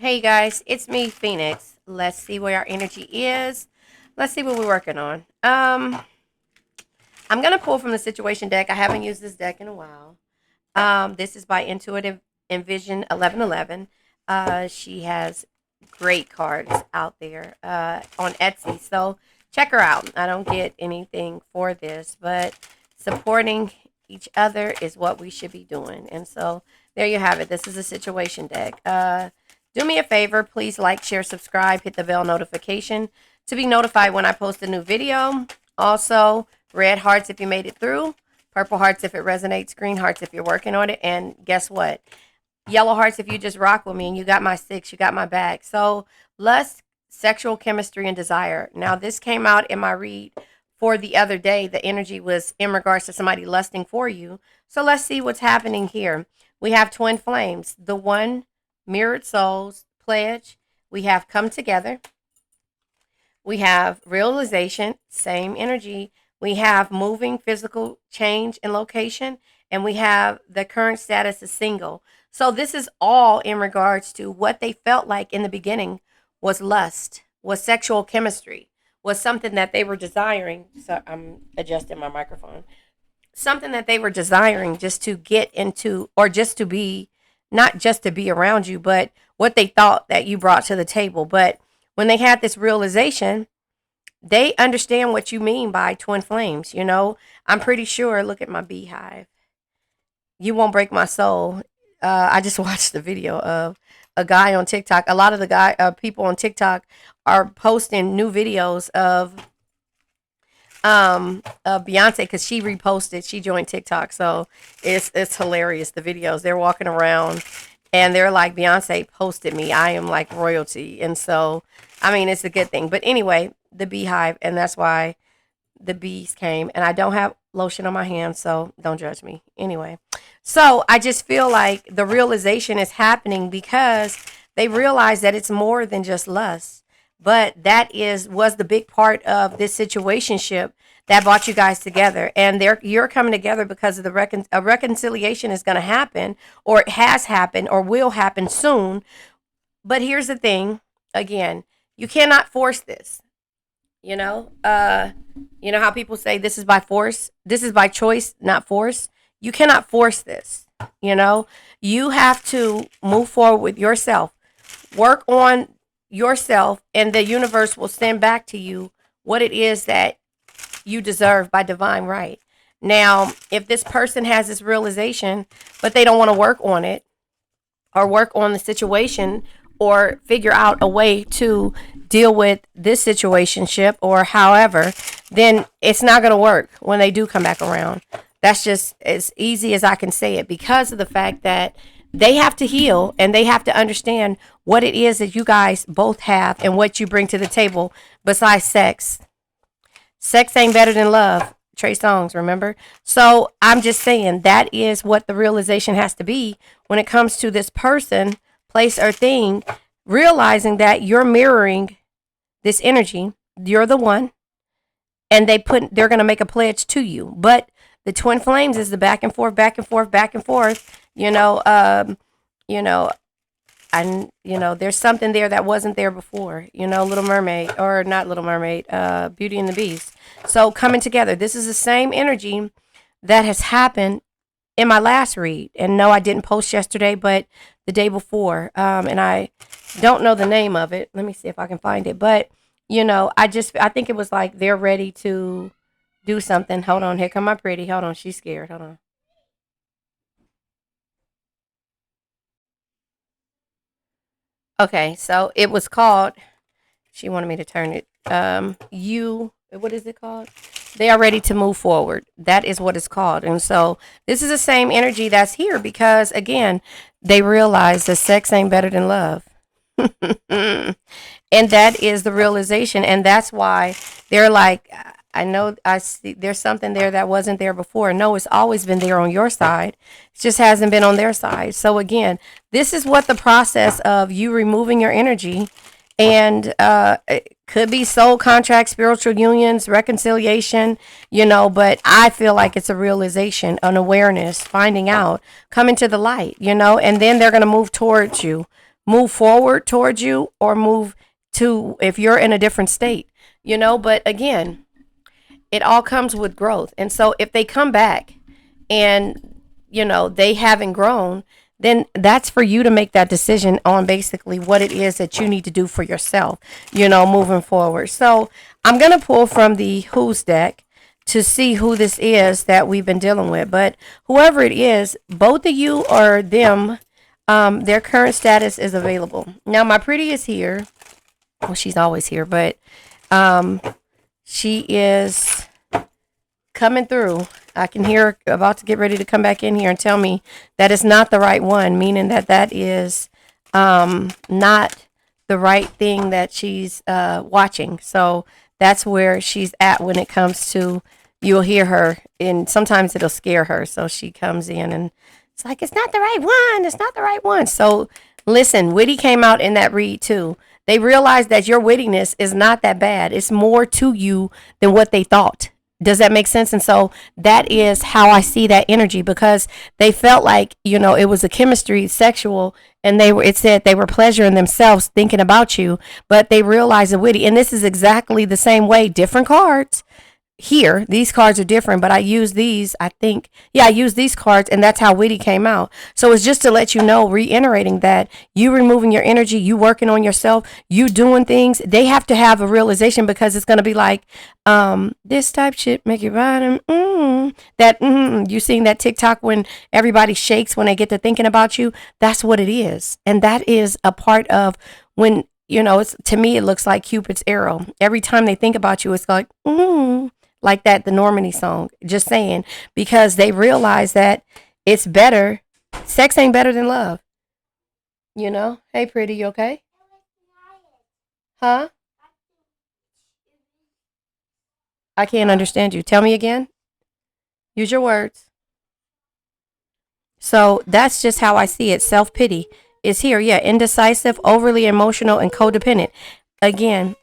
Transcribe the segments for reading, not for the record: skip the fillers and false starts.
Hey guys, it's me, Phoenix. Let's see where our energy is. Let's see what we're working on. I'm gonna pull from the situation deck. I haven't used this deck in a while. This is by Intuitive Envision 1111. She has great cards out there on Etsy, so check her out. I don't get anything for this, but supporting each other is what we should be doing. And so there you have it. This is a situation deck. Do me a favor, please like, share, subscribe, hit the bell notification to be notified when I post a new video. Also, red hearts if you made it through, purple hearts if it resonates, green hearts if you're working on it, and guess what? Yellow hearts if you just rock with me and you got my six, you got my back. So, lust, sexual chemistry, and desire. Now, this came out in my read for the other day. The energy was in regards to somebody lusting for you. So, let's see what's happening here. We have twin flames, the one, mirrored souls, pledge. We have come together. We have realization, same energy. We have moving physical change in location. And we have the current status is single. So this is all in regards to what they felt like in the beginning was lust, was sexual chemistry, was something that they were desiring. So I'm adjusting my microphone. Something that they were desiring just to get into, or just to be, not just to be around you, but what they thought that you brought to the table. But when they had this realization, they understand what you mean by twin flames. You know, I'm pretty sure. Look at my beehive. You won't break my soul. I just watched the video of a guy on TikTok. A lot of the people on TikTok are posting new videos of Beyonce, because she reposted, she joined TikTok, so it's hilarious. The videos, they're walking around and they're like, Beyonce posted me, I am like royalty. And so I mean, it's a good thing. But anyway, the beehive, and that's why the bees came. And I don't have lotion on my hands, so don't judge me anyway. So I just feel like the realization is happening because they realize that it's more than just lust. But that was the big part of this situationship that brought you guys together, and you're coming together because of a reconciliation is going to happen, or it has happened, or will happen soon. But here's the thing: again, you cannot force this. You know, you know how people say this is by force, this is by choice, not force. You cannot force this. You know, you have to move forward with yourself, work on yourself, and the universe will send back to you what it is that you deserve by divine right. Now, if this person has this realization, but they don't want to work on it, or work on the situation, or figure out a way to deal with this situationship, or however, then it's not going to work when they do come back around. That's just as easy as I can say it, because of the fact that they have to heal and they have to understand what it is that you guys both have and what you bring to the table besides sex. Sex ain't better than love. Trey Songz, remember? So I'm just saying that is what the realization has to be when it comes to this person, place, or thing, realizing that you're mirroring this energy. You're the one, and they're gonna make a pledge to you. But the twin flames is the back and forth, back and forth, back and forth. You know, and there's something there that wasn't there before. Little Mermaid, or not Little Mermaid, Beauty and the Beast. So coming together, this is the same energy that has happened in my last read. And no, I didn't post yesterday, but the day before. And I don't know the name of it. Let me see if I can find it. But I think it was like they're ready to do something. Hold on, here come my pretty. Hold on, she's scared. Hold on. Okay, so it was called. She wanted me to turn it. What is it called? They are ready to move forward. That is what it's called. And so this is the same energy that's here because, again, they realize that sex ain't better than love. And that is the realization. And that's why they're like, I know I see there's something there that wasn't there before. No, it's always been there on your side. It just hasn't been on their side. So again, this is what the process of you removing your energy, and it could be soul contracts, spiritual unions, reconciliation, but I feel like it's a realization, an awareness, finding out, coming to the light, and then they're going to move towards you, move forward towards you or move to if you're in a different state, but again, it all comes with growth. And so if they come back and they haven't grown, then that's for you to make that decision on basically what it is that you need to do for yourself, moving forward. So I'm going to pull from the Who's deck to see who this is that we've been dealing with. But whoever it is, both of you or them, their current status is available. Now, my pretty is here. Well, she's always here, but she is coming through. I can hear her about to get ready to come back in here and tell me that it's not the right one, meaning that is not the right thing that she's watching. So that's where she's at when it comes to, you'll hear her, and sometimes it'll scare her. So she comes in and it's like, it's not the right one. It's not the right one. So listen, witty came out in that read too. They realized that your wittiness is not that bad. It's more to you than what they thought. Does that make sense? And so that is how I see that energy, because they felt like, it was a chemistry, sexual, and it said they were pleasuring themselves thinking about you, but they realized the witty. And this is exactly the same way, different cards. Here, these cards are different, but I use these, I use these cards, and that's how witty came out. So it's just to let you know, reiterating that you removing your energy, you working on yourself, you doing things, they have to have a realization, because it's going to be like, this type shit make you bottom, you seen that TikTok when everybody shakes when they get to thinking about you. That's what it is. And that is a part of when, it's, to me, it looks like Cupid's arrow. Every time they think about you, it's like that, the Normandy song, just saying, because they realize that it's better. Sex ain't better than love. Hey, pretty, you okay? Huh? I can't understand you. Tell me again. Use your words. So that's just how I see it. Self-pity is here. Yeah, indecisive, overly emotional, and codependent. Again,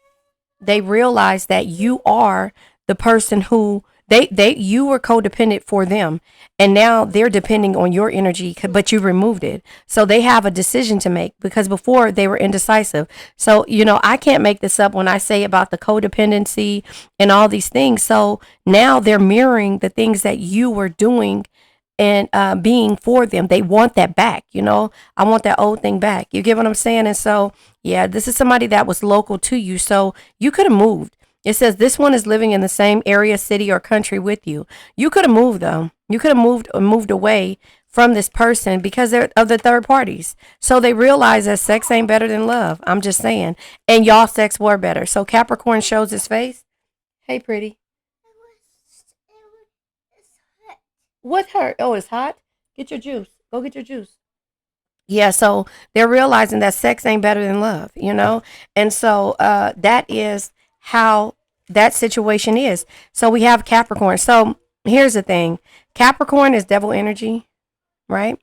they realize that you are the person who you were codependent for them, and now they're depending on your energy, but you removed it. So they have a decision to make, because before they were indecisive. So, I can't make this up when I say about the codependency and all these things. So now they're mirroring the things that you were doing and being for them. They want that back. I want that old thing back. You get what I'm saying? And so, yeah, this is somebody that was local to you. So you could have moved. It says this one is living in the same area, city, or country with you. You could have moved, though. You could have moved away from this person because they're of the third parties. So they realize that sex ain't better than love. I'm just saying. And y'all sex were better. So Capricorn shows his face. Hey, pretty. What hurt? Oh, it's hot? Get your juice. Go get your juice. Yeah, so they're realizing that sex ain't better than love, And so that is how that situation is. So we have Capricorn. So here's the thing. Capricorn is devil energy, right?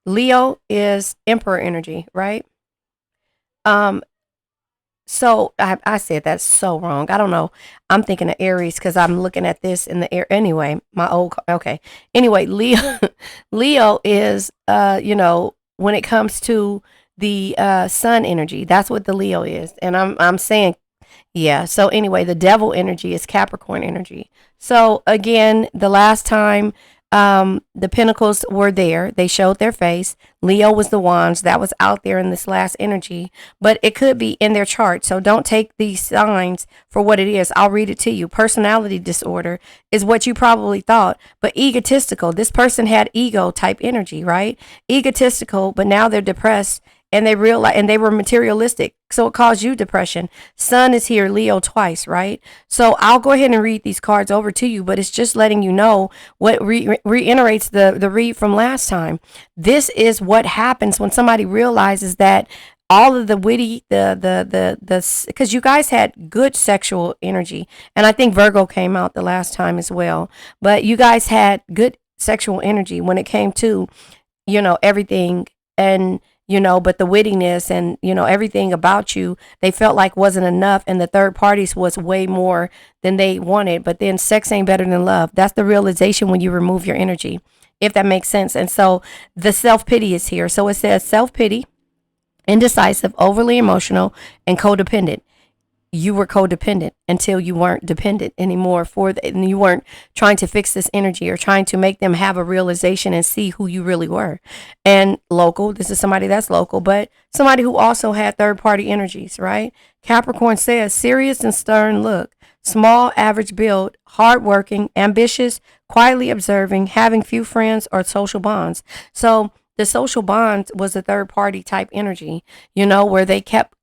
Leo is emperor energy, right? So I said that's so wrong. I don't know. I'm thinking of Aries because I'm looking at this in the air. Anyway, okay. Anyway, Leo is, when it comes to the sun energy, that's what the Leo is. And I'm saying, yeah. So anyway, the devil energy is Capricorn energy. So again, the last time the Pentacles were there, they showed their face. Leo was the wands that was out there in this last energy, but it could be in their chart. So don't take these signs for what it is. I'll read it to you. Personality disorder is what you probably thought, but egotistical. This person had ego type energy, right? Egotistical, but now they're depressed. And they realize, and they were materialistic, so it caused you depression. Sun is here, Leo twice, right? So I'll go ahead and read these cards over to you, but it's just letting you know what reiterates the read from last time. This is what happens when somebody realizes that all of the witty, because you guys had good sexual energy, and I think Virgo came out the last time as well. But you guys had good sexual energy when it came to, everything and. But the wittiness and, everything about you, they felt like wasn't enough. And the third parties was way more than they wanted. But then sex ain't better than love. That's the realization when you remove your energy, if that makes sense. And so the self-pity is here. So it says self-pity. indecisive, overly emotional, and codependent. You were codependent until you weren't dependent anymore and you weren't trying to fix this energy or trying to make them have a realization and see who you really were. And local, this is somebody that's local, but somebody who also had third party energies, right? Capricorn says serious and stern look, small average build, hardworking, ambitious, quietly observing, having few friends or social bonds. So the social bond was a third party type energy, where they kept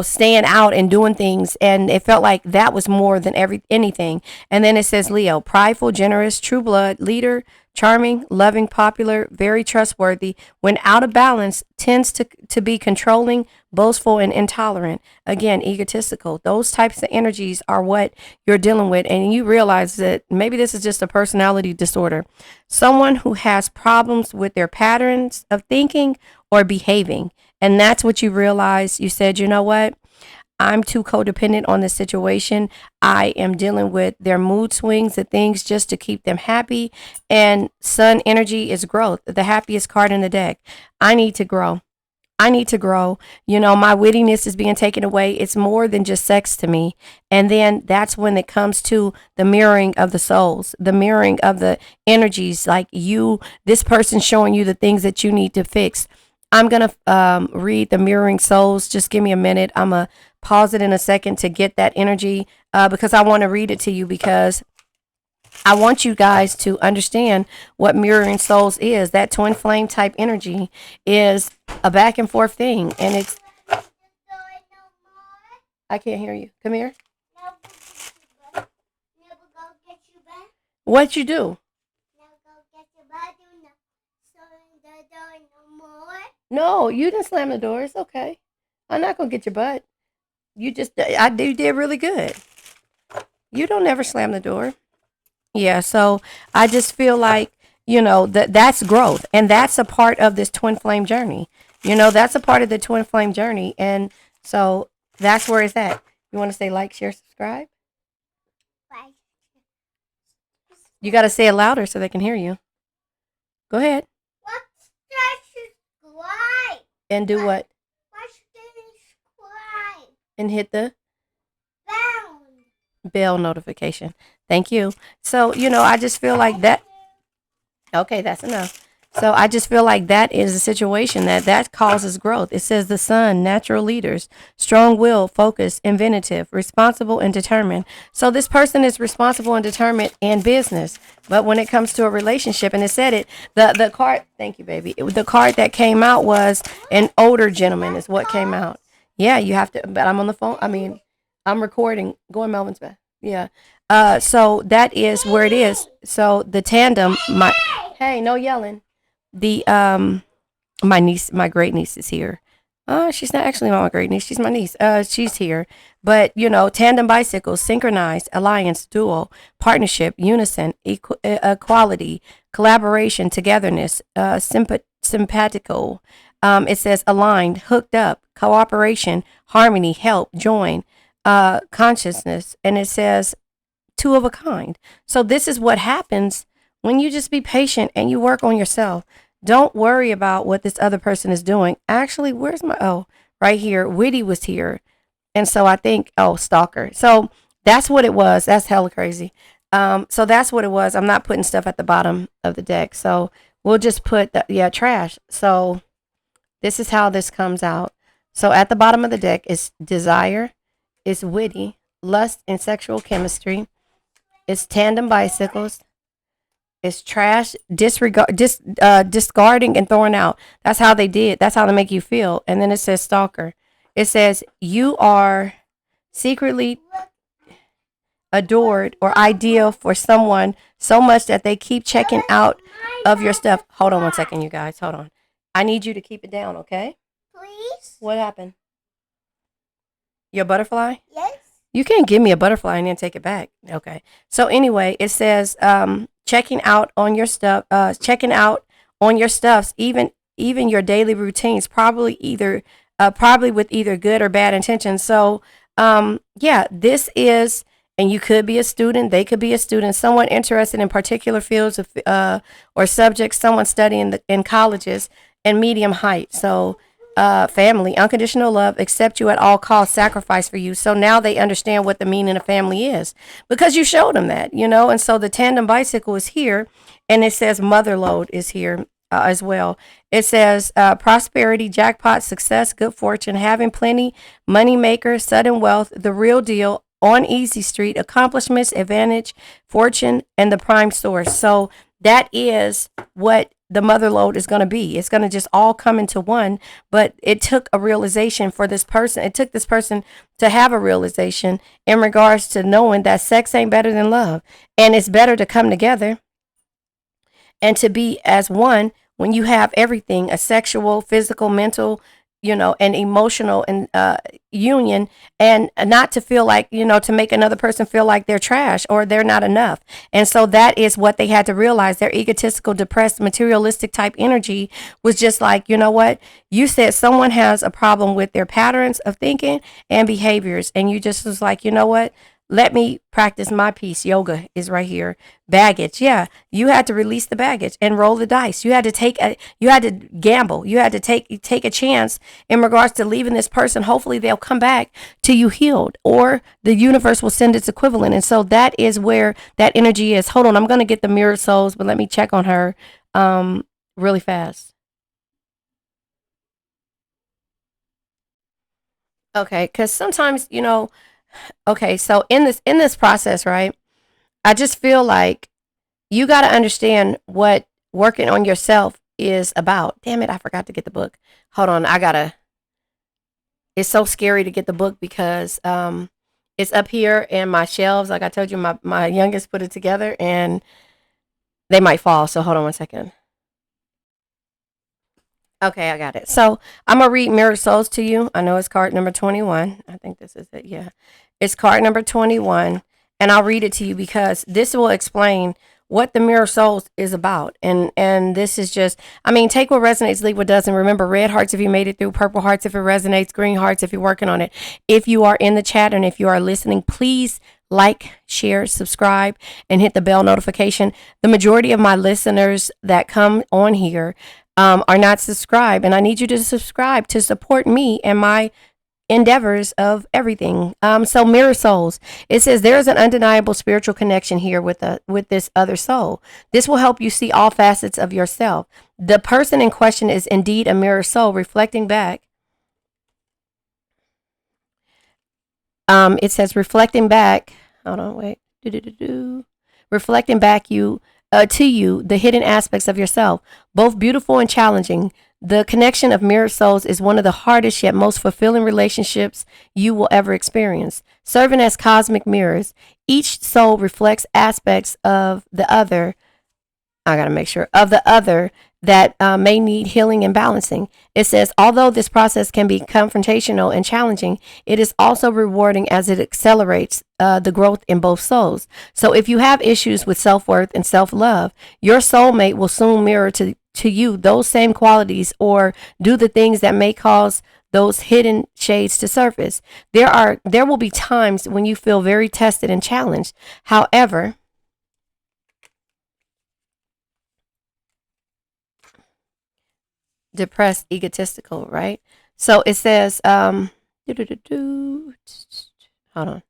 staying out and doing things, and it felt like that was more than anything. And then it says Leo, prideful, generous, true blood, leader, charming, loving, popular, very trustworthy. When out of balance, tends to be controlling, boastful, and intolerant. Again, egotistical. Those types of energies are what you're dealing with, and you realize that maybe this is just a personality disorder. Someone who has problems with their patterns of thinking or behaving. And that's what you realize. You said, you know what? I'm too codependent on this situation. I am dealing with their mood swings and things just to keep them happy. And sun energy is growth, the happiest card in the deck. I need to grow. I need to grow. My wittiness is being taken away. It's more than just sex to me. And then that's when it comes to the mirroring of the souls, the mirroring of the energies, like this person showing you the things that you need to fix. I'm going to read the mirroring souls. Just give me a minute. I'm going to pause it in a second to get that energy because I want to read it to you, because I want you guys to understand what mirroring souls is. That twin flame type energy is a back and forth thing. And it's... I can't hear you. Come here. What you do? No, you didn't slam the door. It's okay. I'm not gonna get your butt. You did really good. You don't ever slam the door. Yeah, so I just feel like, that's growth. And that's a part of this twin flame journey. That's a part of the twin flame journey. And so that's where it's at. You want to say like, share, subscribe? You got to say it louder so they can hear you. Go ahead. And do what? And hit the bell notification. Thank you. So, I just feel like that. Okay, that's enough. So I just feel like that is a situation that causes growth. It says the sun, natural leaders, strong will, focused, inventive, responsible, and determined. So this person is responsible and determined in business. But when it comes to a relationship, and it said it, the card, thank you, baby. The card that came out was an older gentleman is what came out. Yeah, you have to, but I'm on the phone. I'm recording. Go in Melvin's bed. Yeah. So that is where it is. So the tandem, hey, no yelling. The my great niece is here. She's not actually my great niece, she's my niece. She's here. But tandem bicycles, synchronized, alliance, dual, partnership, unison, equality, collaboration, togetherness, simpatico. It says aligned, hooked up, cooperation, harmony, help, join, consciousness, and it says two of a kind. So this is what happens when you just be patient and you work on yourself. Don't worry about what this other person is doing. Actually, where's right here. Witty was here. And so I think, stalker. So that's what it was. That's hella crazy. So that's what it was. I'm not putting stuff at the bottom of the deck. So we'll just put trash. So this is how this comes out. So at the bottom of the deck is desire, is witty, lust and sexual chemistry, it's tandem bicycles, it's trash, discarding and throwing out. That's how they did. That's how they make you feel. And then it says stalker. It says you are secretly adored or ideal for someone so much that they keep checking out of your stuff. Hold on one second, you guys. Hold on. I need you to keep it down, okay? Please. What happened? Your butterfly? Yes. You can't give me a butterfly and then take it back. Okay. So anyway, it says checking out on your stuff, even your daily routines, probably with either good or bad intentions. So this is, and you could be a student, they could be a student, someone interested in particular fields of or subjects, someone studying in colleges. and medium height. So, family, unconditional love, accept you at all costs, sacrifice for you. So now they understand what the meaning of family is because you showed them that, you know. And so the tandem bicycle is here, and it says mother load is here as well. It says prosperity, jackpot, success, good fortune, having plenty, money maker, sudden wealth, the real deal, on easy street, accomplishments, advantage, fortune, and the prime source. So that is what the mother load is going to be. It's going to just all come into one. But it took a realization for this person. It took this person to have a realization in regards to knowing that sex ain't better than love. And it's better to come together and to be as one when you have everything, a sexual, physical, mental, you know, and emotional and union, and not to feel like, you know, to make another person feel like they're trash or they're not enough. And so that is what they had to realize. Their egotistical, depressed, materialistic type energy was just like, you know what, you said someone has a problem with their patterns of thinking and behaviors, and you just was like, you know what, let me practice my piece. Yoga is right here. Baggage. Yeah. You had to release the baggage and roll the dice. You had to you had to gamble. You had to take a chance in regards to leaving this person. Hopefully they'll come back to you healed, or the universe will send its equivalent. And so that is where that energy is. Hold on. I'm going to get the mirrored souls, but let me check on her really fast. Okay. Cause sometimes, you know, okay. So in this process, right, I just feel like you got to understand what working on yourself is about. Damn it, I forgot to get the book. Hold on, I gotta. It's so scary to get the book because it's up here in my shelves. Like I told you, my youngest put it together and they might fall. So hold on one second. Okay, I got it. So I'm gonna read Mirror Souls to you. I know it's card number 21. I think this is it. Yeah, it's card number 21, and I'll read it to you because this will explain what the Mirror Souls is about. And this is just, I mean, take what resonates, leave what doesn't. Remember, red hearts if you made it through, purple hearts if it resonates, green hearts if you're working on it. If you are in the chat and if you are listening, please like, share, subscribe, and hit the bell notification. The majority of my listeners that come on here are not subscribed, and I need you to subscribe to support me and my endeavors of everything. So mirror souls. It says there is an undeniable spiritual connection here with this other soul. This will help you see all facets of yourself. The person in question is indeed a mirror soul reflecting back. It says reflecting back. Hold on, wait. Do. Reflecting back to you the hidden aspects of yourself, both beautiful and challenging. The connection of mirror souls is one of the hardest yet most fulfilling relationships you will ever experience. Serving as cosmic mirrors, each soul reflects aspects of the other. I got to make sure of the other that may need healing and balancing. It says, although this process can be confrontational and challenging, it is also rewarding as it accelerates the growth in both souls. So if you have issues with self-worth and self-love, your soulmate will soon mirror to you those same qualities or do the things that may cause those hidden shades to surface. There will be times when you feel very tested and challenged. However, depressed, egotistical, right? So it says, hold on.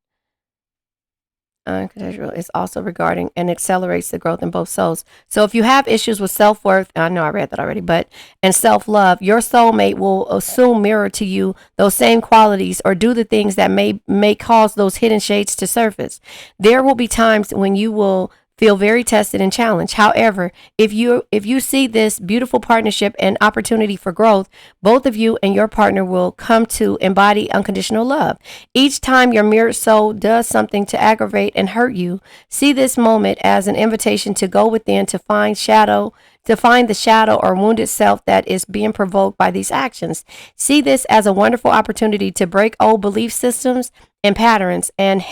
Unconditional is also regarding and accelerates the growth in both souls. So if you have issues with self-worth, I know I read that already, but and self-love, your soulmate will assume mirror to you those same qualities or do the things that may cause those hidden shades to surface. There will be times when you will feel very tested and challenged. However, if you see this beautiful partnership and opportunity for growth, both of you and your partner will come to embody unconditional love. Each time your mirrored soul does something to aggravate and hurt you, see this moment as an invitation to go within to find the shadow or wounded self that is being provoked by these actions. See this as a wonderful opportunity to break old belief systems and patterns and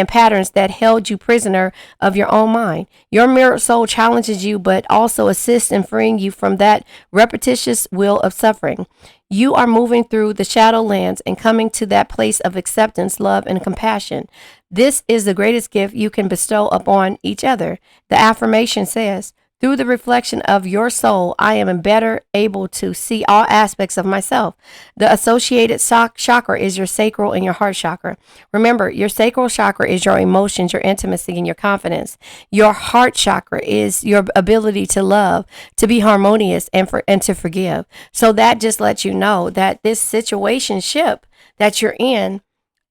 patterns that held you prisoner of your own mind. Your mirrored soul challenges you, but also assists in freeing you from that repetitious wheel of suffering. You are moving through the shadow lands and coming to that place of acceptance, love, and compassion. This is the greatest gift you can bestow upon each other. The affirmation says, Through the reflection of your soul, I am better able to see all aspects of myself. The associated chakra is your sacral and your heart chakra. Remember, your sacral chakra is your emotions, your intimacy, and your confidence. Your heart chakra is your ability to love, to be harmonious, and to forgive. So that just lets you know that this situationship that you're in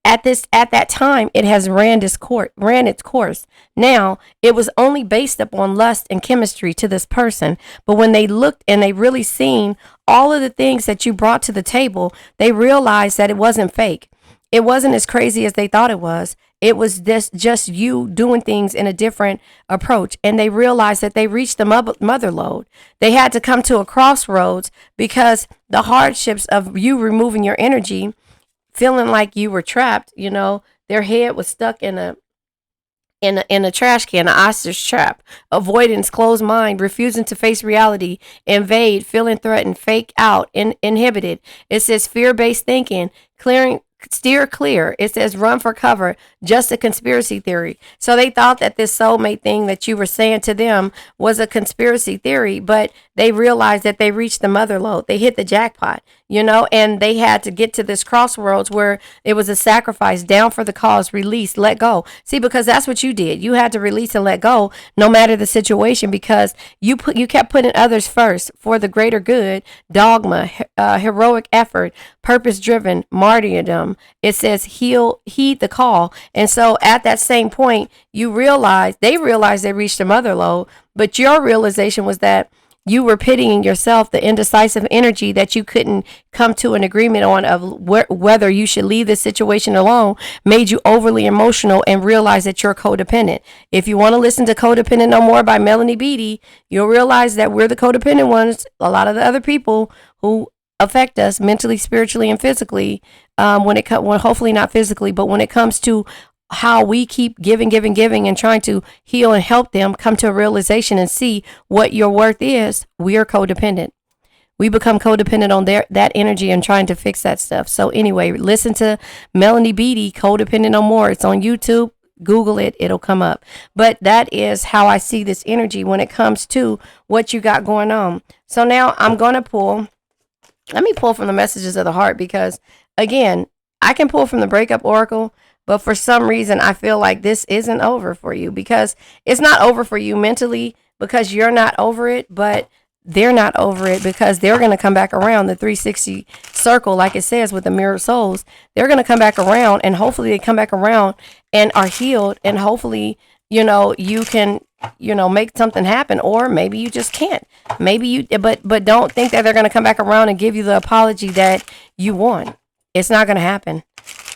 at that time, it has ran its course. Now it was only based upon lust and chemistry to this person, but when they looked and they really seen all of the things that you brought to the table, they realized that it wasn't fake. It wasn't as crazy as they thought it was. It was just you doing things in a different approach. And they realized that they reached the mother lode. They had to come to a crossroads because the hardships of you removing your energy, feeling like you were trapped, their head was stuck in a trash can, an ostrich trap, avoidance, closed mind, refusing to face reality, invade, feeling threatened, fake out, inhibited. It says fear-based thinking, steer clear. It says run for cover, just a conspiracy theory. So they thought that this soulmate thing that you were saying to them was a conspiracy theory, but they realized that they reached the mother lode. They hit the jackpot, and they had to get to this crossroads where it was a sacrifice, down for the cause, release, let go. See, because that's what you did. You had to release and let go no matter the situation, because you kept putting others first for the greater good, dogma, heroic effort, purpose driven, martyrdom. It says heed the call. And so at that same point, they realized they reached the mother lode, but your realization was that you were pitying yourself, the indecisive energy that you couldn't come to an agreement on of whether you should leave this situation alone made you overly emotional and realize that you're codependent. If you want to listen to Codependent No More by Melanie Beattie, you'll realize that we're the codependent ones. A lot of the other people who affect us mentally, spiritually, and physically, hopefully not physically, but when it comes to how we keep giving and trying to heal and help them come to a realization and see what your worth is, we are codependent. We become codependent on that energy and trying to fix that stuff. So anyway, listen to Melanie Beattie, Codependent No More. It's on YouTube. Google it. It'll come up. But that is how I see this energy when it comes to what you got going on. So now I'm going to let me pull from the messages of the heart, because again, I can pull from the breakup oracle, but for some reason, I feel like this isn't over for you, because it's not over for you mentally because you're not over it, but they're not over it because they're going to come back around the 360 circle, like it says with the mirrored souls. They're going to come back around, and hopefully they come back around and are healed, and hopefully, you can, make something happen, or maybe you just can't. But don't think that they're going to come back around and give you the apology that you want. It's not going to happen.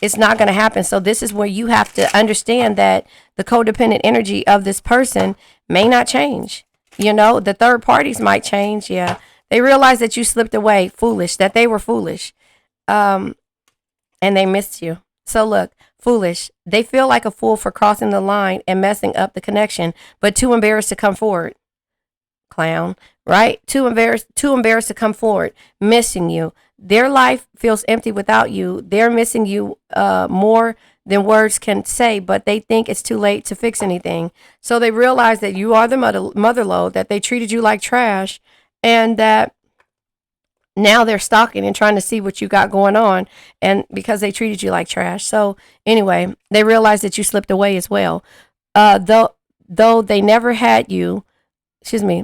It's not going to happen. So this is where you have to understand that the codependent energy of this person may not change. The third parties might change. Yeah. They realize that you slipped away, foolish, that they were foolish. And they missed you. So look, foolish. They feel like a fool for crossing the line and messing up the connection, but too embarrassed to come forward. Clown, right? Too embarrassed to come forward, missing you. Their life feels empty without you. They're missing you more than words can say, but they think it's too late to fix anything. So they realize that you are the mother lode, that they treated you like trash, and that now they're stalking and trying to see what you got going on, and because they treated you like trash. So anyway, they realize that you slipped away as well. Though they never had you,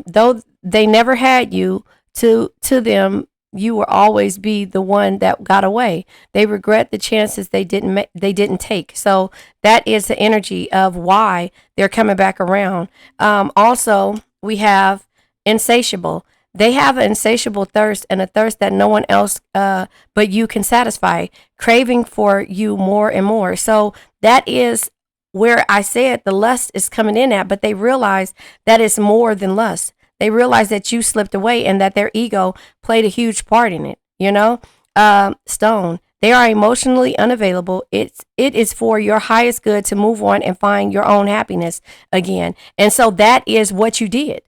though they never had you, to them, you will always be the one that got away. They regret the chances they didn't take. So that is the energy of why they're coming back around. Also, we have insatiable. They have an insatiable thirst, and a thirst that no one else but you can satisfy, craving for you more and more. So that is where I said the lust is coming in at, but they realize that it's more than lust. They realize that you slipped away and that their ego played a huge part in it. Stone. They are emotionally unavailable. It is for your highest good to move on and find your own happiness again. And so that is what you did.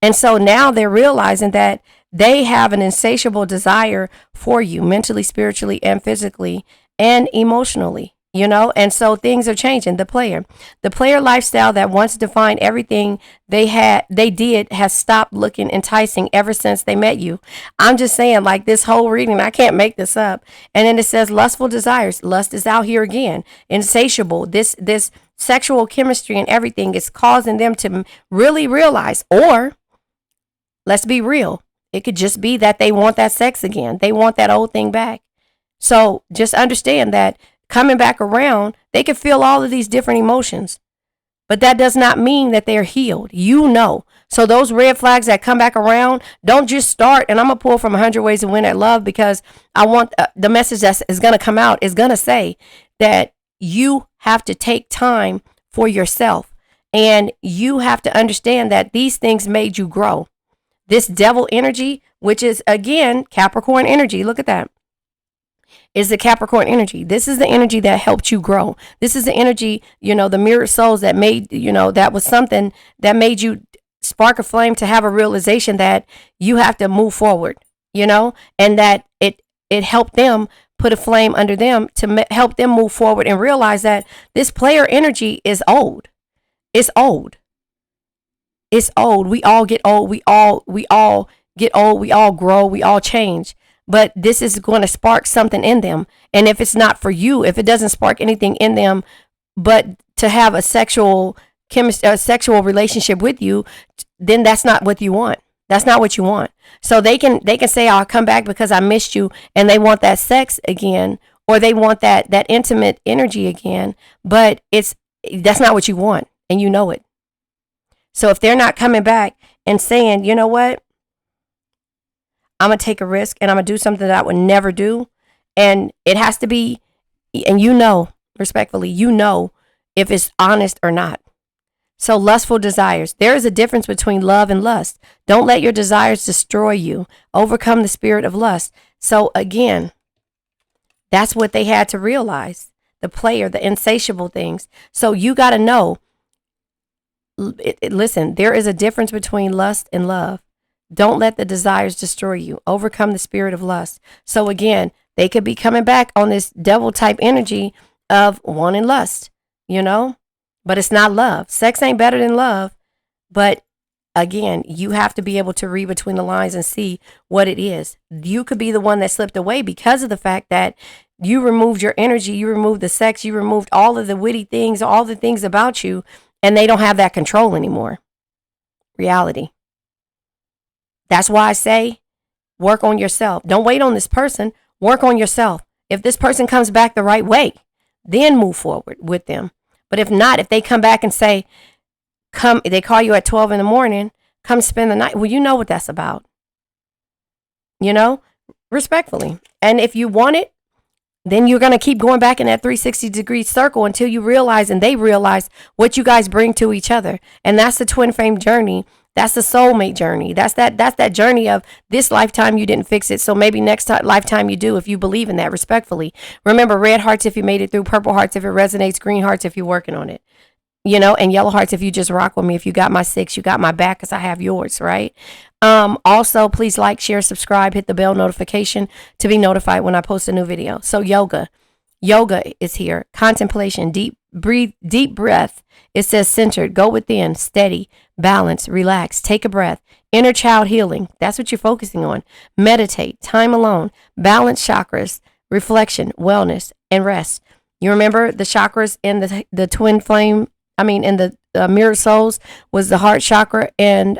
And so now they're realizing that they have an insatiable desire for you mentally, spiritually, and physically, and emotionally. And so things are changing. The player lifestyle that once defined everything they did has stopped looking enticing ever since they met you. I'm just saying, like, this whole reading, I can't make this up. And then it says lustful desires. Lust is out here again, insatiable. This sexual chemistry and everything is causing them to really realize, or let's be real, it could just be that they want that sex again. They want that old thing back. So just understand that coming back around, they can feel all of these different emotions, but that does not mean that they're healed. So those red flags that come back around, don't just start. And I'm going to pull from 100 Ways to Win at Love, because I want the message that is going to come out is going to say that you have to take time for yourself, and you have to understand that these things made you grow. This devil energy, which is, again, Capricorn energy, look at that, is the Capricorn energy. This is the energy that helped you grow. This is the energy, the mirrored souls that made, that was something that made you spark a flame to have a realization that you have to move forward, and that it helped them put a flame under them to help them move forward and realize that this player energy is old. It's old. It's old. We all get old. We all get old. We all grow. We all change. But this is going to spark something in them. And if it's not for you, if it doesn't spark anything in them, but to have a sexual relationship with you, then that's not what you want. That's not what you want. So they can say, I'll come back because I missed you, and they want that sex again, or they want that intimate energy again, but that's not what you want, and you know it. So if they're not coming back and saying, you know what, I'm going to take a risk and I'm going to do something that I would never do. And it has to be, and respectfully, if it's honest or not. So lustful desires. There is a difference between love and lust. Don't let your desires destroy you. Overcome the spirit of lust. So again, that's what they had to realize. The player, the insatiable things. So you got to know, listen, there is a difference between lust and love. Don't let the desires destroy you. Overcome the spirit of lust. So again, they could be coming back on this devil type energy of wanting lust, but it's not love. Sex ain't better than love. But again, you have to be able to read between the lines and see what it is. You could be the one that slipped away because of the fact that you removed your energy, you removed the sex, you removed all of the witty things, all the things about you, and they don't have that control anymore. Reality. That's why I say, work on yourself. Don't wait on this person. Work on yourself. If this person comes back the right way, then move forward with them. But if not, if they come back and say, they call you at 12 in the morning, come spend the night. Well, you know what that's about. Respectfully. And if you want it, then you're going to keep going back in that 360-degree circle until you realize and they realize what you guys bring to each other. And that's the twin flame journey. That's the soulmate journey. That's that journey of this lifetime you didn't fix it. So maybe next lifetime you do, if you believe in that, respectfully. Remember, red hearts if you made it through, purple hearts if it resonates, green hearts if you're working on it. And yellow hearts if you just rock with me. If you got my 6, you got my back because I have yours, right? Also, please like, share, subscribe, hit the bell notification to be notified when I post a new video. So yoga is here. Contemplation, deep breath. It says centered, go within, steady, balance, relax, take a breath. Inner child healing. That's what you're focusing on. Meditate, time alone, balance chakras, reflection, wellness, and rest. You remember the chakras in the twin flame, in the mirror souls was the heart chakra and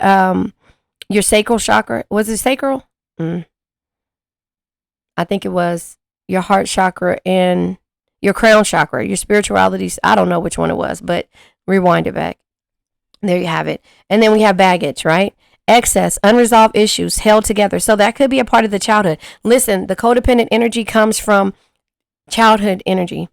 your sacral chakra. Was it sacral? I think it was your heart chakra and your crown chakra, your spiritualities. I don't know which one it was, but rewind it back. There you have it. And then we have baggage, right? Excess, unresolved issues held together. So that could be a part of the childhood. Listen, the codependent energy comes from childhood energy.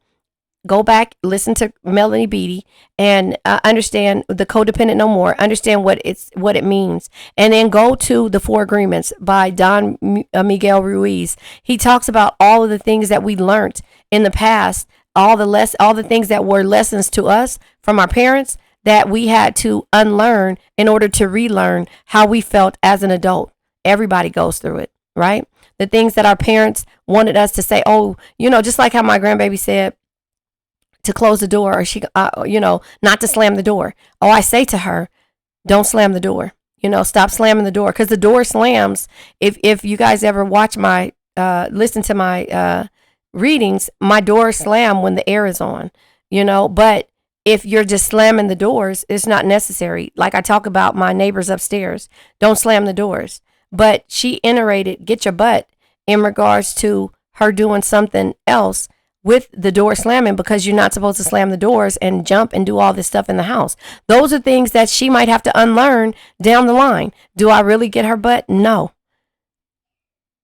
Go back, listen to Melanie Beattie, and understand the codependent no more. Understand what it means, and then go to the 4 Agreements by Don Miguel Ruiz. He talks about all of the things that we learned in the past, all the things that were lessons to us from our parents that we had to unlearn in order to relearn how we felt as an adult. Everybody goes through it, right? The things that our parents wanted us to say, just like how my grandbaby said, to close the door, or not to slam the door. Oh, I say to her, don't slam the door. Stop slamming the door, because the door slams. If you guys ever watch my listen to my readings, my doors slam when the air is on. But if you're just slamming the doors, it's not necessary. Like I talk about my neighbors upstairs, don't slam the doors. But she iterated, get your butt, in regards to her doing something else with the door slamming, because you're not supposed to slam the doors and jump and do all this stuff in the house. Those are things that she might have to unlearn down the line. Do I really get her butt? No.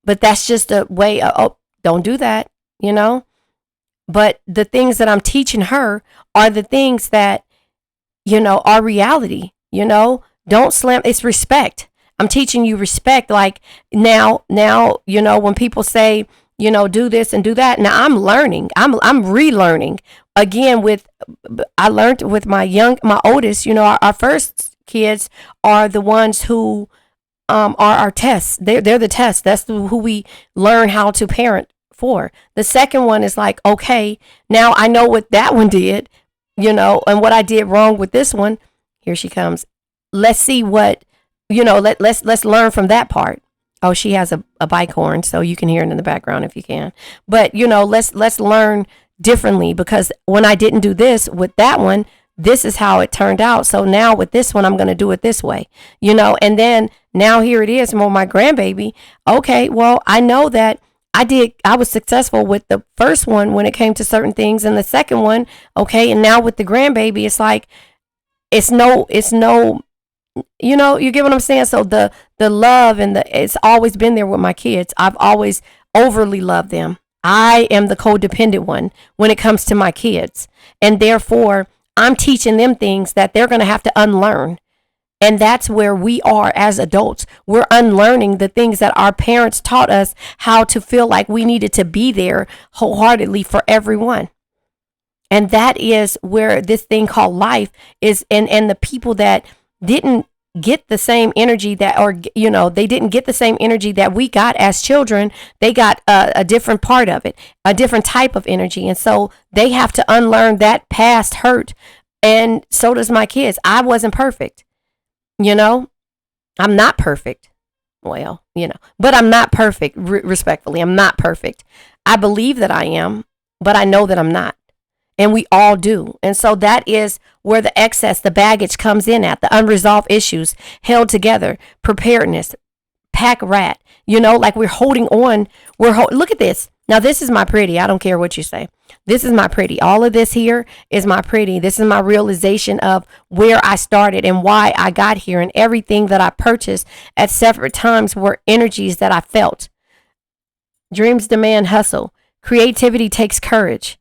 But that's just a way of, oh, don't do that, But the things that I'm teaching her are the things that, are reality, Don't slam. It's respect. I'm teaching you respect. Like now, when people say, do this and do that. Now I'm learning. I'm relearning again. I learned with my oldest. Our first kids are the ones who are our tests. They're the tests. That's who we learn how to parent for. The second one is like, okay, now I know what that one did, and what I did wrong with this one. Here she comes. Let's see what, let's learn from that part. Oh, she has a bike horn, so you can hear it in the background if you can. But, let's learn differently, because when I didn't do this with that one, this is how it turned out. So now with this one, I'm going to do it this way, and then now here it is. Well, my grandbaby. Okay, well, I know that I was successful with the first one when it came to certain things, and the second one. Okay. And now with the grandbaby, it's like, it's no, you get what I'm saying? So the love and it's always been there with my kids. I've always overly loved them. I am the codependent one when it comes to my kids. And therefore, I'm teaching them things that they're going to have to unlearn. And that's where we are as adults. We're unlearning the things that our parents taught us how to feel like we needed to be there wholeheartedly for everyone. And that is where this thing called life is. And the people that didn't get the same energy they didn't get the same energy that we got as children. They got a different part of it, a different type of energy. And so they have to unlearn that past hurt. And so does my kids. I wasn't perfect. I'm not perfect. Well, but I'm not perfect. Respectfully, I'm not perfect. I believe that I am, but I know that I'm not. And we all do. And so that is where the excess, the baggage comes in at, the unresolved issues held together, preparedness, pack rat, like we're holding on. Look at this. Now, this is my pretty. I don't care what you say. This is my pretty. All of this here is my pretty. This is my realization of where I started and why I got here, and everything that I purchased at separate times were energies that I felt. Dreams demand hustle. Creativity takes courage.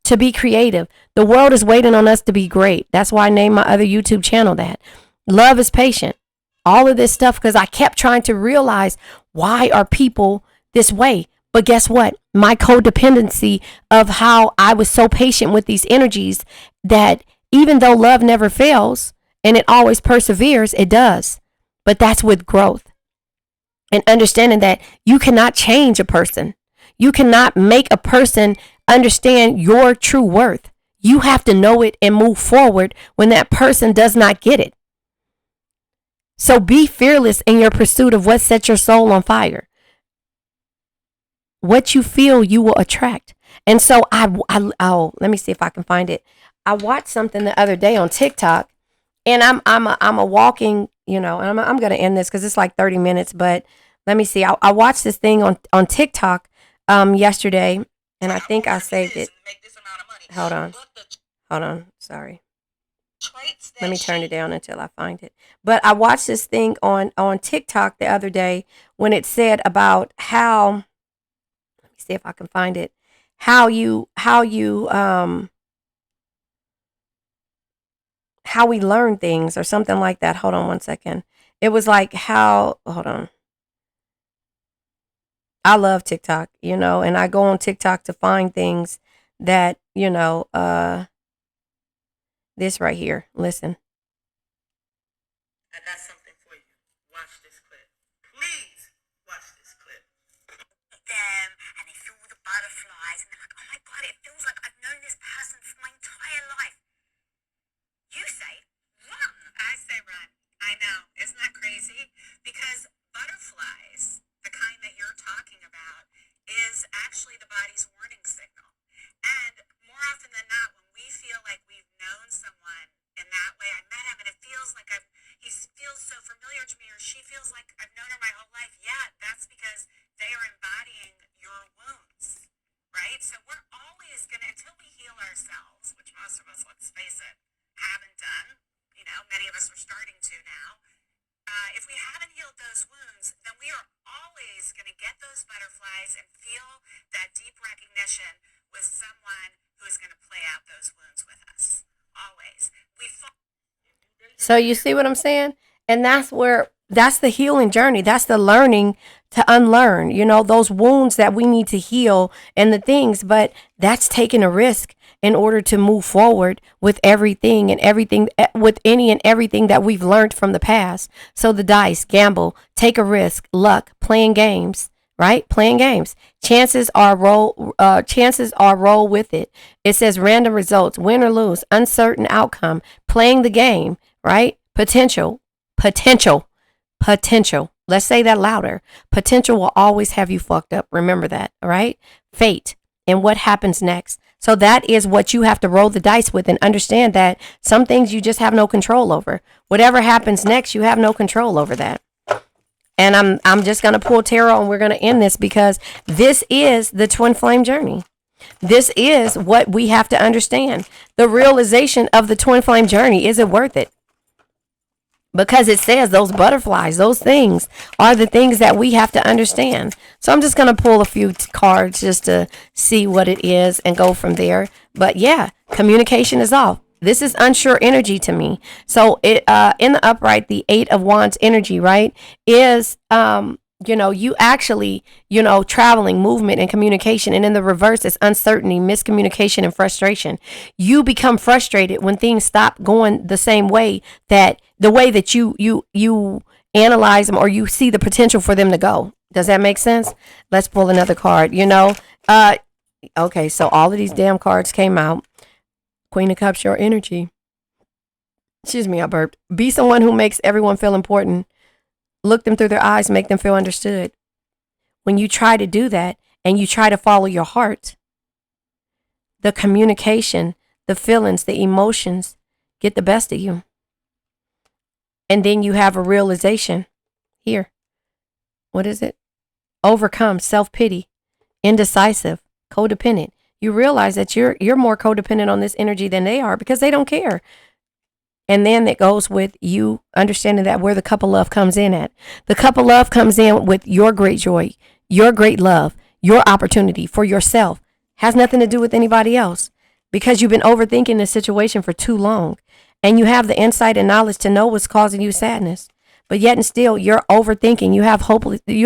To be creative. The world is waiting on us to be great. That's why I named my other YouTube channel that. Love is patient. All of this stuff, because I kept trying to realize, why are people this way? But guess what? My codependency of how I was so patient with these energies, that even though love never fails and it always perseveres, it does. But that's with growth and understanding that you cannot change a person. You cannot make a person understand your true worth. You have to know it and move forward when that person does not get it. So be fearless in your pursuit of what sets your soul on fire. What you feel, you will attract. And so let me see if I can find it. I watched something the other day on TikTok, and I'm a walking, and I'm going to end this because it's like 30 minutes, but let me see. I watched this thing on TikTok yesterday, and I think I saved it. Hold on. Sorry. Let me turn it down until I find it. But I watched this thing on TikTok the other day when it said about how, let me see if I can find it, how we learn things or something like that. Hold on one second. It was like hold on. I love TikTok, and I go on TikTok to find things that, this right here. Listen. I got something for you. Watch this clip. Please watch this clip. Them, and they feel the butterflies, and they're like, oh my God, it feels like I've known this person eyes and feel that deep recognition with someone who is going to play out those wounds with us. Always. So you see what I'm saying? And that's the healing journey. That's the learning to unlearn, those wounds that we need to heal and the things, but that's taking a risk in order to move forward with everything and everything, with any and everything that we've learned from the past. So the dice, gamble, take a risk, luck, playing games, right? Playing games. Chances are roll with it. It says random results, win or lose, uncertain outcome, playing the game, right? Potential. Let's say that louder. Potential will always have you fucked up. Remember that, all right? Fate and what happens next. So that is what you have to roll the dice with and understand that some things you just have no control over. Whatever happens next, you have no control over that. And I'm just going to pull tarot and we're going to end this because this is the twin flame journey. This is what we have to understand. The realization of the twin flame journey. Is it worth it? Because it says those butterflies, those things are the things that we have to understand. So I'm just going to pull a few cards just to see what it is and go from there. But yeah, communication is off. This is unsure energy to me. So it in the upright, the 8 of Wands energy, right, is you actually, traveling, movement, and communication. And in the reverse, it's uncertainty, miscommunication, and frustration. You become frustrated when things stop going the same way that you analyze them or you see the potential for them to go. Does that make sense? Let's pull another card, Okay, so all of these damn cards came out. Queen of Cups, your energy. Excuse me, I burped. Be someone who makes everyone feel important. Look them through their eyes, make them feel understood. When you try to do that and you try to follow your heart, the communication, the feelings, the emotions get the best of you. And then you have a realization here. What is it? Overcome, self-pity, indecisive, codependent. You realize that you're more codependent on this energy than they are because they don't care. And then it goes with you understanding that where the cup of love comes in at. The cup of love comes in with your great joy, your great love, your opportunity for yourself. Has nothing to do with anybody else because you've been overthinking this situation for too long. And you have the insight and knowledge to know what's causing you sadness. But yet and still, you're overthinking. You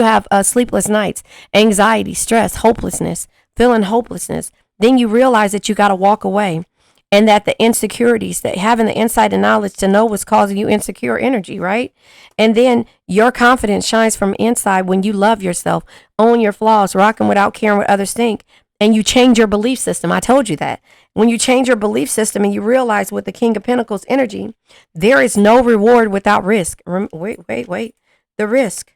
have sleepless nights, anxiety, stress, hopelessness, feeling hopelessness. Then you realize that you got to walk away. And that the insecurities, that having the insight and knowledge to know what's causing you insecure energy, right? And then your confidence shines from inside when you love yourself, own your flaws, rocking without caring what others think, and you change your belief system. I told you that. When you change your belief system and you realize with the King of Pentacles energy, there is no reward without risk. Wait. The risk.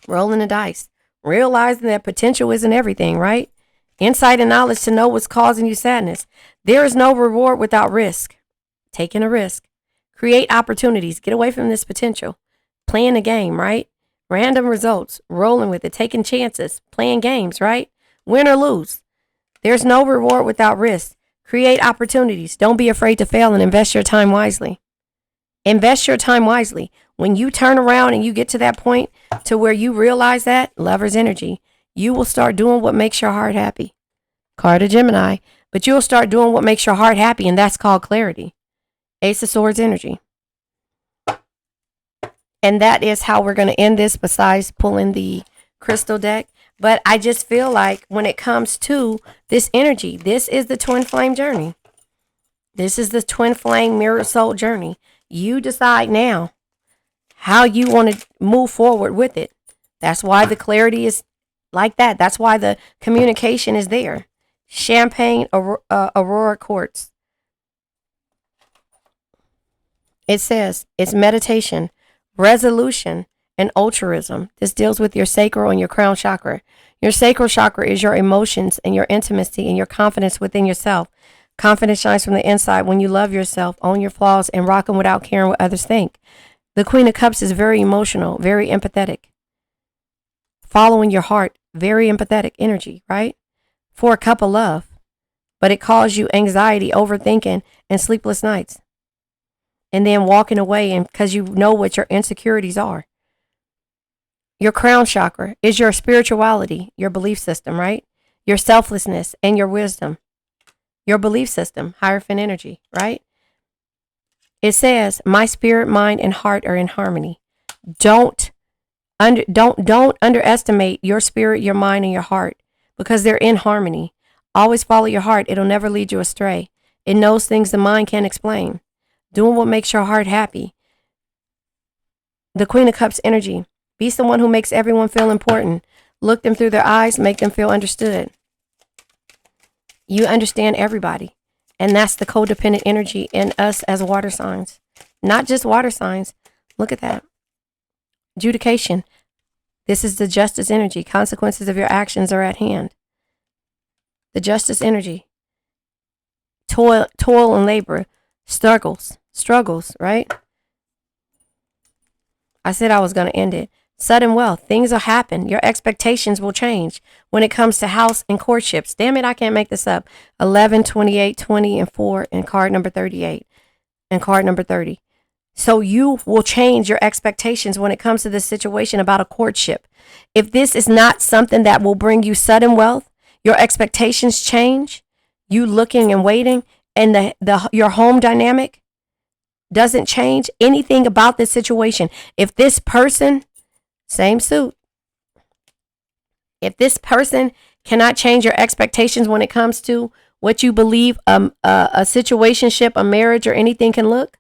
Rolling the dice. Realizing that potential isn't everything, right? Insight and knowledge to know what's causing you sadness. There is no reward without risk. Taking a risk. Create opportunities. Get away from this potential. Playing a game, right? Random results. Rolling with it. Taking chances. Playing games, right? Win or lose. There's no reward without risk. Create opportunities. Don't be afraid to fail and invest your time wisely. Invest your time wisely. When you turn around and you get to that point to where you realize that, Lover's energy, you will start doing what makes your heart happy. Card of Gemini. But you'll start doing what makes your heart happy, and that's called clarity. Ace of Swords energy. And that is how we're going to end this besides pulling the crystal deck. But I just feel like when it comes to this energy, this is the twin flame journey. This is the twin flame mirror soul journey. You decide now how you want to move forward with it. That's why the clarity is like that. That's why the communication is there. Champagne Aurora Quartz. It says it's meditation, resolution, and altruism. This deals with your sacral and your crown chakra. Your sacral chakra is your emotions and your intimacy and your confidence within yourself. Confidence shines from the inside when you love yourself, own your flaws, and rock them without caring what others think. The Queen of Cups is very emotional, very empathetic. Following your heart, very empathetic energy, right? For a cup of love. But it caused you anxiety, overthinking, and sleepless nights. And then walking away and because you know what your insecurities are. Your crown chakra is your spirituality, your belief system, right? Your selflessness and your wisdom, your belief system, Hierophant energy, right? It says, my spirit, mind, and heart are in harmony. Don't underestimate your spirit, your mind, and your heart because they're in harmony. Always follow your heart. It'll never lead you astray. It knows things the mind can't explain. Doing what makes your heart happy. The Queen of Cups energy. Be someone who makes everyone feel important. Look them through their eyes, make them feel understood. You understand everybody. And that's the codependent energy in us as water signs. Not just water signs. Look at that. Adjudication. This is the justice energy. Consequences of your actions are at hand. The justice energy. Toil and labor. Struggles, right? I said I was going to end it. Sudden wealth. Things will happen. Your expectations will change when it comes to house and courtships. Damn it, I can't make this up. 11, 28, 20, and 4, and card number 38, and card number 30. So you will change your expectations when it comes to this situation about a courtship. If this is not something that will bring you sudden wealth, your expectations change, you looking and waiting, and your home dynamic doesn't change anything about this situation. If this person, same suit, if this person cannot change your expectations when it comes to what you believe a situationship, a marriage, or anything can look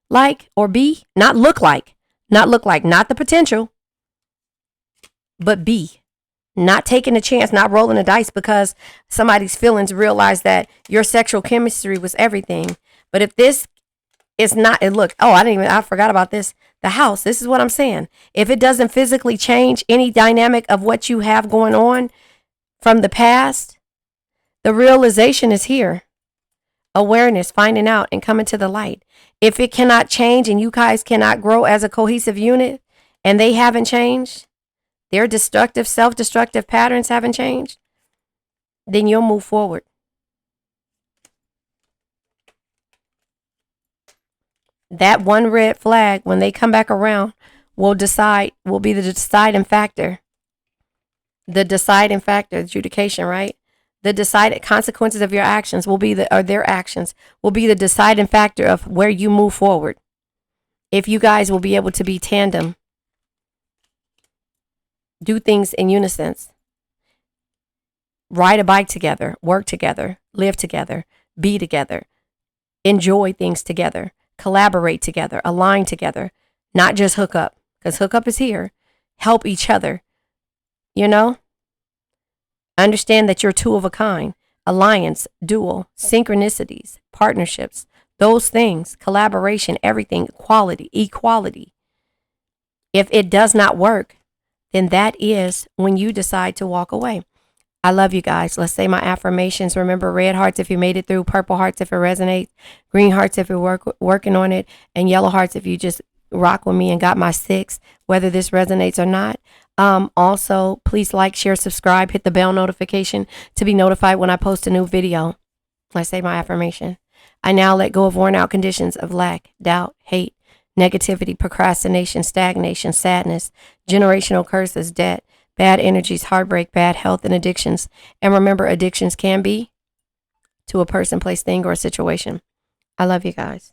like or be, not the potential, but be. Not taking a chance, not rolling the dice because somebody's feelings realize that your sexual chemistry was everything. But if this is not, and look, I forgot about this. The house, this is what I'm saying. If it doesn't physically change any dynamic of what you have going on from the past, the realization is here. Awareness, finding out, and coming to the light. If it cannot change and you guys cannot grow as a cohesive unit and they haven't changed, their destructive, self-destructive patterns haven't changed, then you'll move forward. That one red flag, when they come back around, will be the deciding factor. The deciding factor, adjudication, right? The decided consequences of your actions their actions will be the deciding factor of where you move forward. If you guys will be able to be tandem, do things in unison, ride a bike together, work together, live together, be together, enjoy things together, collaborate together, align together, not just hook up, because hookup is here. Help each other, Understand that you're two of a kind. Alliance, dual, synchronicities, partnerships, those things, collaboration, everything, equality. If it does not work, then that is when you decide to walk away. I love you guys. Let's say my affirmations. Remember, red hearts if you made it through, purple hearts if it resonates, green hearts if you're working on it, and yellow hearts if you just rock with me and got my 6, whether this resonates or not. Also, please like, share, subscribe, hit the bell notification to be notified when I post a new video. Let's say my affirmation. I now let go of worn out conditions of lack, doubt, hate, negativity, procrastination, stagnation, sadness, generational curses, debt, bad energies, heartbreak, bad health, and addictions. And remember, addictions can be to a person, place, thing, or a situation. I love you guys.